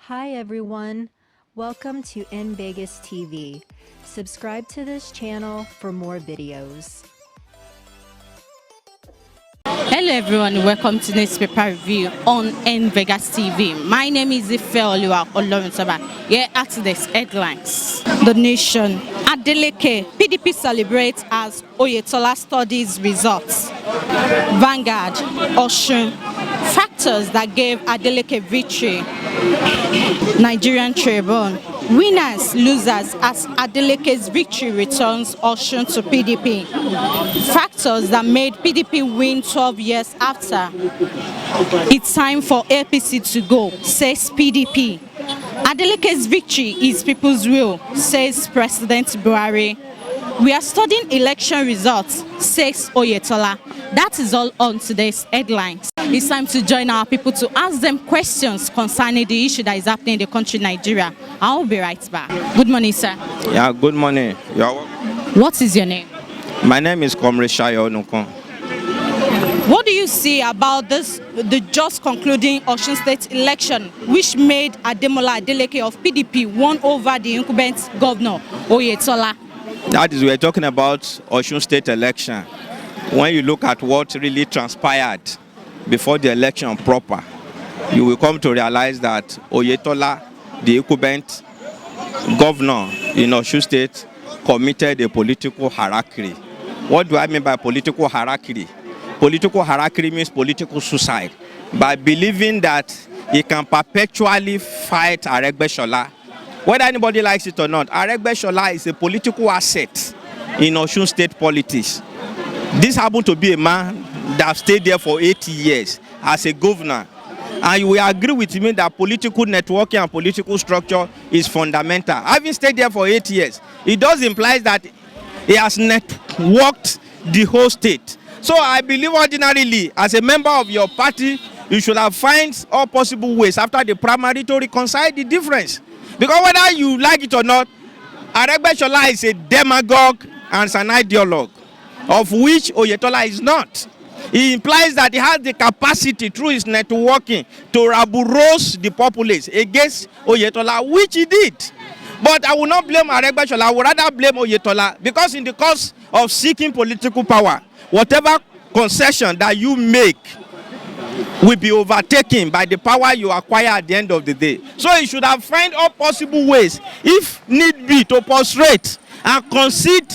Hi everyone, welcome to In Vegas TV. Subscribe to this channel for more videos. Hello everyone, welcome to newspaper review on N Vegas TV. My name is Ifeoluwa Olorunsaba. Here at today's headlines. The Nation. Adeleke, PDP celebrates as Oyetola studies results. Vanguard, Osun. Factors that gave Adeleke victory. Nigerian Tribune. Winners, losers as Adeleke's victory returns Osun to PDP. Factors that made PDP win 12 years after. It's time for APC to go, says PDP. Adeleke's victory is people's will, says President Buhari. We are studying election results, says Oyetola. That is all on today's headlines. It's time to join our people to ask them questions concerning the issue that is happening in the country, Nigeria. I'll be right back. Good morning, sir. Yeah, good morning. What is your name? My name is Comrade Shayo Nukon. What do you see about the just concluding Osun State election, which made Ademola Adeleke of PDP won over the incumbent governor, Oyetola? That is, we're talking about Osun State election. When you look at what really transpired before the election proper, you will come to realize that Oyetola, the incumbent governor in Osun State, committed a political harakiri. What do I mean by political harakiri? Political harakiri means political suicide. By believing that he can perpetually fight Aregbesola, whether anybody likes it or not. Aregbesola is a political asset in Osun State politics. This happened to be a man that stayed there for 80 years as a governor. And you will agree with me that political networking and political structure is fundamental. Having stayed there for 8 years, it does imply that he has networked the whole state. So I believe ordinarily, as a member of your party, you should have found all possible ways after the primary to reconcile the difference. Because whether you like it or not, Aregbesola is a demagogue and an ideologue, of which Oyetola is not. It implies that he has the capacity through his networking to raburose the populace against Oyetola, which he did. But I will not blame Aregbesola, I would rather blame Oyetola, because in the course of seeking political power, whatever concession that you make will be overtaken by the power you acquire at the end of the day. So you should have found all possible ways, if need be, to prostrate and concede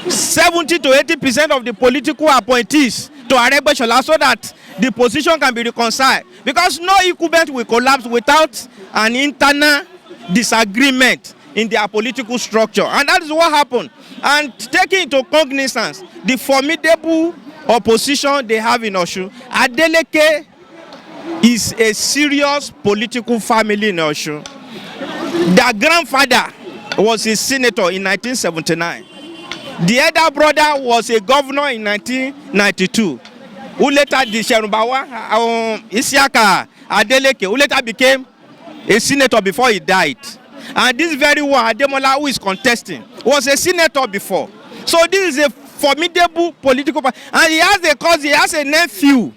70 to 80% of the political appointees to Aregbesola so that the position can be reconciled. Because no incumbent will collapse without an internal disagreement in their political structure. And that is what happened. And taking into cognizance the formidable opposition they have in Osun, Adeleke is a serious political family in Osun. Their grandfather was a senator in 1979. The elder brother was a governor in 1992. Who later, the Sherubawa, Isiaka Adeleke, who later became a senator before he died. And this very one, Ademola, who is contesting, was a senator before. So this is a formidable political party. And he has a cousin, he has a nephew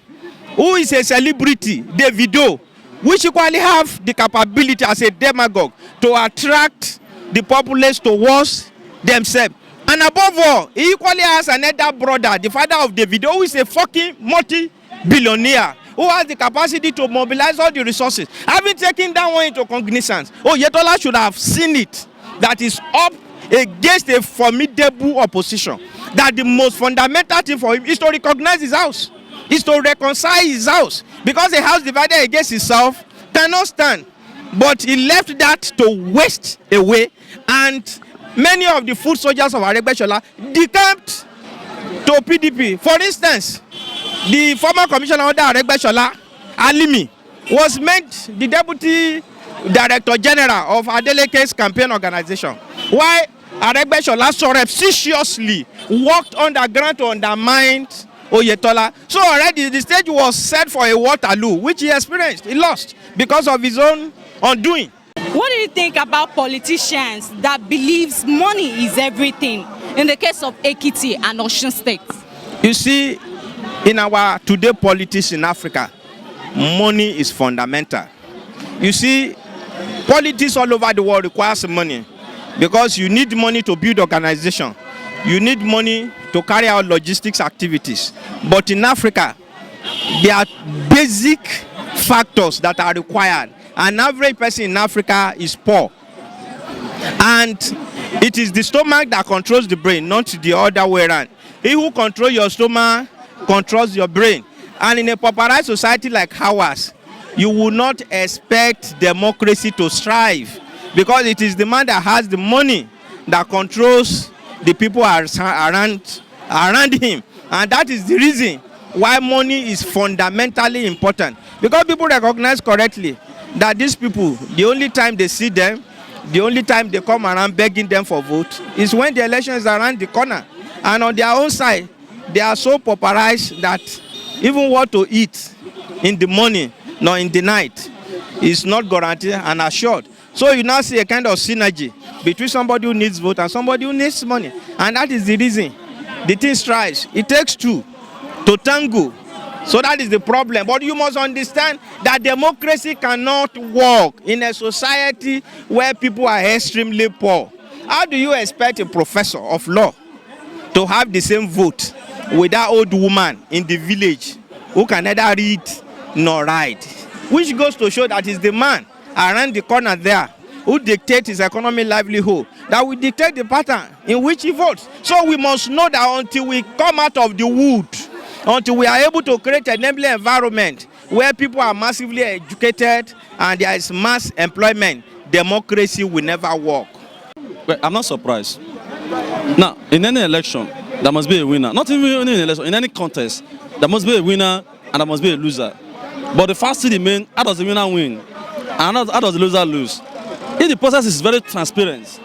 who is a celebrity, Davido, which equally have the capability as a demagogue to attract the populace towards themselves. And above all, he equally has an elder brother, the father of Davido, who is a fucking multi-billionaire, who has the capacity to mobilize all the resources. Having taken that one into cognizance, Oyetola should have seen it, that is up against a formidable opposition. That the most fundamental thing for him is to recognize his house, is to reconcile his house. Because a house divided against itself cannot stand. But he left that to waste away, and many of the foot soldiers of Aregbesola decamped to PDP. For instance, the former commissioner under Aregbesola, Alimi, was made the deputy director general of Adeleke's campaign organization, while Aregbesola surreptitiously worked underground to undermine Oyetola. So already the stage was set for a Waterloo, which he experienced. He lost because of his own undoing. What do you think about politicians that believes money is everything in the case of Ekiti and Osun State? You see, in our today politics in Africa, money is fundamental. You see, Politics all over the world requires money because you need money to build organization. You need money to carry out logistics activities. But in Africa, there are basic factors that are required. An average person in Africa is poor. And it is the stomach that controls the brain, not the other way around. He who controls your stomach controls your brain. And in a pauperized society like ours, you will not expect democracy to strive because it is the man that has the money that controls the people around him. And that is the reason why money is fundamentally important. Because people recognize correctly that these people, the only time they see them, the only time they come around begging them for vote is when the election is around the corner. And on their own side, they are so pauperized that even what to eat in the morning, nor in the night, is not guaranteed and assured. So you now see a kind of synergy between somebody who needs vote and somebody who needs money. And that is the reason the thing strives. It takes two to tango. So that is the problem. But you must understand that democracy cannot work in a society where people are extremely poor. How do you expect a professor of law to have the same vote with that old woman in the village who can neither read nor write? Which goes to show that it's the man around the corner there who dictates his economic livelihood that will dictate the pattern in which he votes. So we must know that until we come out of the wood, until we are able to create an enabling environment where people are massively educated and there is mass employment, democracy will never work. Well, I'm not surprised. Now, in any election, there must be a winner. Not even in any election, in any contest, there must be a winner and there must be a loser. But the fact remains, how does the winner win? And how does the loser lose? If the process is very transparent,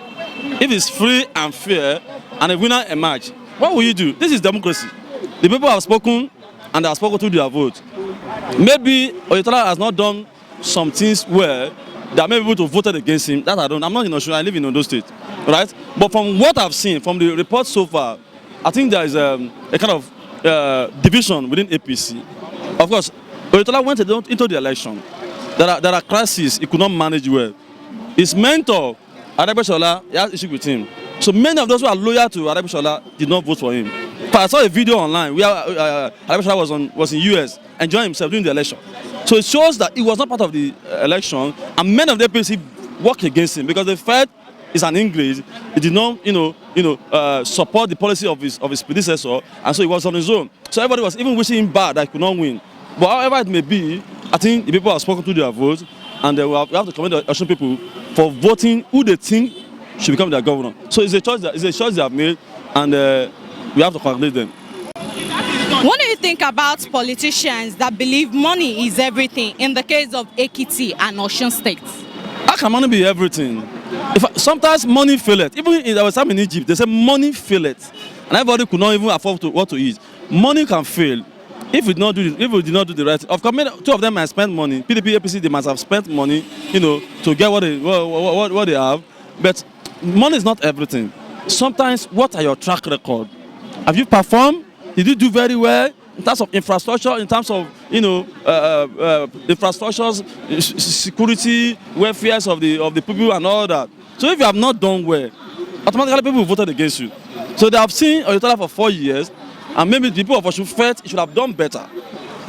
if it's free and fair, and a winner emerge, what will you do? This is democracy. The people have spoken, and they have spoken to their vote. Maybe Oyetola has not done some things where there may be people who voted against him. That I don't. I'm not in Osun. I live in Ondo State, right? But from what I've seen, from the report so far, I think there is a kind of division within APC. Of course, Oyetola went into the election. There are crises he could not manage well. His mentor, Adeleke, he has issue with him. So many of those who are loyal to Adeleke did not vote for him. But I saw a video online where Adeleke was in US enjoying himself during the election. So it shows that he was not part of the election, and many of the APC worked against him because they felt he's an English. He did not, support the policy of his predecessor, and so he was on his own. So everybody was even wishing him bad that he could not win. But however it may be, I think the people have spoken to their vote, and we have to commend the Osun people for voting who they think should become their governor. So it's a choice they have made, and we have to congratulate them. What do you think about politicians that believe money is everything in the case of Ekiti and Osun states? How can money be everything? Sometimes money faileth. Even there was time in Egypt, they said money faileth, and everybody could not even afford what to eat. Money can fail if we did not do the right thing. Of course, two of them might spend money. PDP, APC, they must have spent money, to get what they have. But money is not everything. Sometimes, what are your track record? Have you performed? Did you do very well in terms of infrastructure, in terms of infrastructures, security, welfare of the people and all that? So if you have not done well, automatically people voted against you. So they have seen Oyetola for 4 years, and maybe the people of Osun felt he should have done better,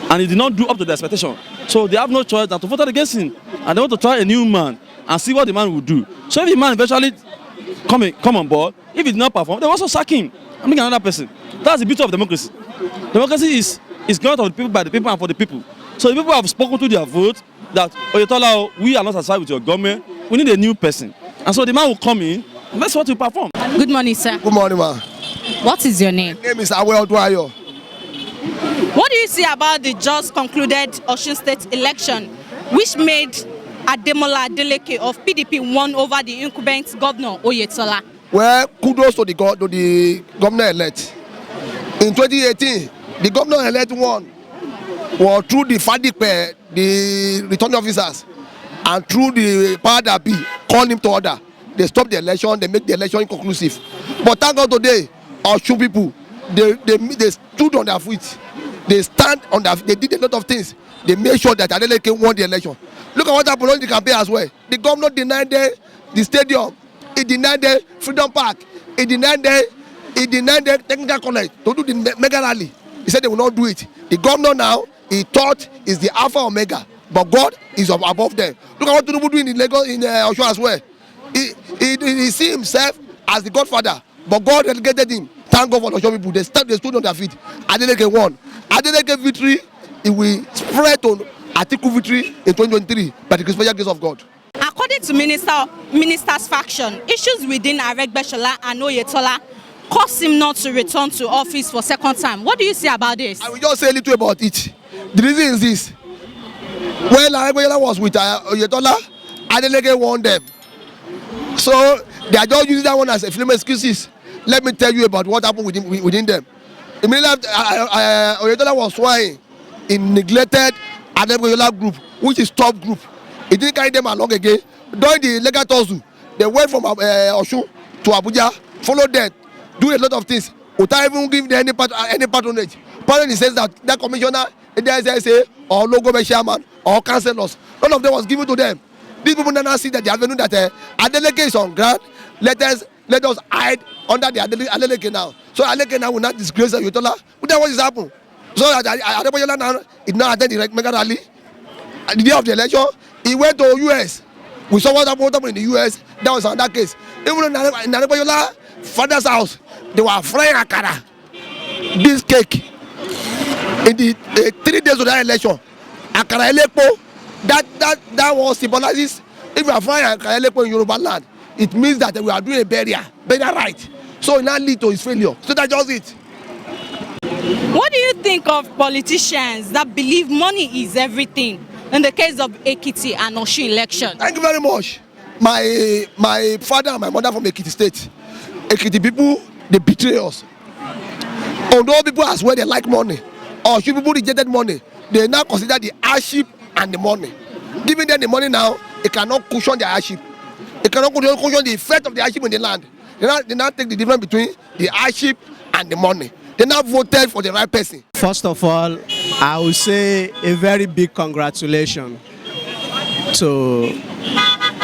and he did not do up to the expectation. So they have no choice than to vote against him, and they want to try a new man and see what the man will do. So if the man eventually come on board, if he did not perform, they also sack him and bring another person. That's the beauty of democracy. Democracy is governed of the people, by the people, and for the people. So the people have spoken to their vote that Oyetola, we are not satisfied with your government. We need a new person. And so the man will come in, and that's what will perform. Good morning, sir. Good morning, ma. What is your name? My name is Adeleke. What do you see about the just concluded Osun State election, which made Adeleke of PDP won over the incumbent governor Oyetola? Well, kudos to the governor-elect. In 2018, the governor-elect won was through the FADIP, the returning officers, and through the power that be called him to order. They stopped the election, they make the election inconclusive. But thank God today, Osun people, they stood on their feet. They stand on their, they did a lot of things. They made sure that Adeleke won the election. Look at what happened during the campaign as well. The governor denied them the stadium. He denied them Freedom Park. He denied them technical college to do the mega rally. He said they will not do it. The governor now, he thought is the Alpha Omega, but God is above them. Look at what Tinubu do in Lagos, in Osun as well. He see himself as the Godfather, but God relegated him. Thank God for the Osun people. They stood on their feet. Adeleke won. Adeleke victory, it will spread on Atiku victory in 2023 by the special grace of God. According to minister's faction, issues within Aregbesola and Oyetola caused him not to return to office for second time. What do you say about this? I will just say a little about it. The reason is this. When Aregbesola was with Oyetola, Adeleke won them. So they are just using that one as a film excuses. Let me tell you about what happened within them. Immediately Oyetola was sworn in neglected Aregbesola group, which is top group. He didn't carry them along again. During the legal tussle, they went from Osun to Abuja, followed them, do a lot of things without even giving them any patronage. Apparently, says that commissioner, the or logo chairman or councillors, none of them was given to them. These people now see that the avenue that Adeleke is on ground. Let us hide under the Adeleke now. So Adeleke now will not disgrace Oyetola. But then what is happening? So Adebayola now is now attend the mega rally. At the day of the election, he went to US. We saw what happened in the US. That was another case. Even in Adebayola father's house, they were frying akara, this cake. In the 3 days of that election, akara elepo, that one symbolizes, if you are frying akara elepo in Yoruba land, it means that we are doing a burial right. So it now lead to his failure. So that's just it. What do you think of politicians that believe money is everything in the case of Ekiti and Osun election? Thank you very much. My father and my mother from Ekiti State. Ekiti people, they betray us. Although people as well, they like money. Osun people rejected money. They now consider the hardship and the money. Giving them the money now, it cannot cushion their hardship. It cannot cushion the effect of the hardship in the land. They now take the difference between the hardship and the money. They now voted for the right person. First of all, I would say a very big congratulations to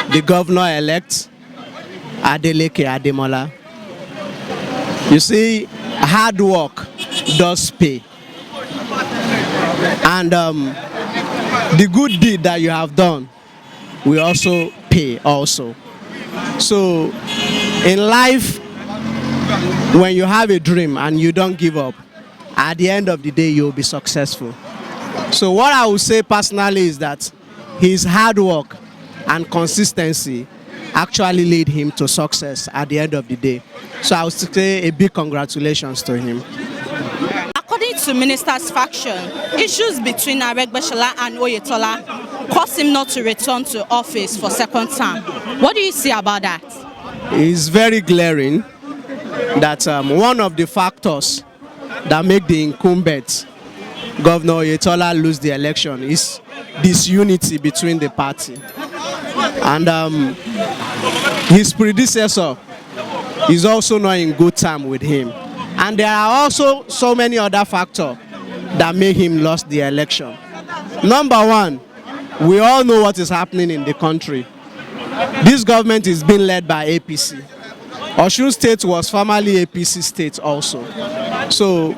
the governor-elect, Adeleke Ademola. You see, hard work does pay. And the good deed that you have done will also pay also. So, in life, when you have a dream and you don't give up, at the end of the day, you'll be successful. So what I would say personally is that his hard work and consistency actually lead him to success at the end of the day. So I would say a big congratulations to him. According to minister's faction, issues between Aregbesola and Oyetola caused him not to return to office for second term. What do you see about that? It's very glaring that one of the factors that make the incumbent Governor Oyetola lose the election is disunity between the party. And his predecessor is also not in good time with him. And there are also so many other factors that made him lose the election. Number one, we all know what is happening in the country. This government is being led by APC. Osun State was formerly APC State also. So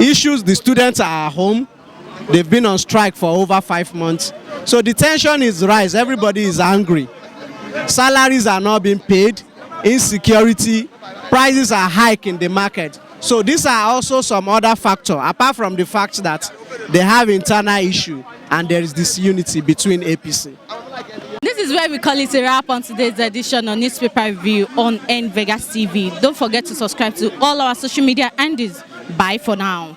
issues, the students are at home. They've been on strike for over 5 months. So the tension is rise. Everybody is angry. Salaries are not being paid. Insecurity. Prices are high in the market. So these are also some other factors, apart from the fact that they have internal issue and there is disunity between APC. This is where we call it a wrap on today's edition of Newspaper Review on N Vegas TV. Don't forget to subscribe to all our social media handles. Bye for now.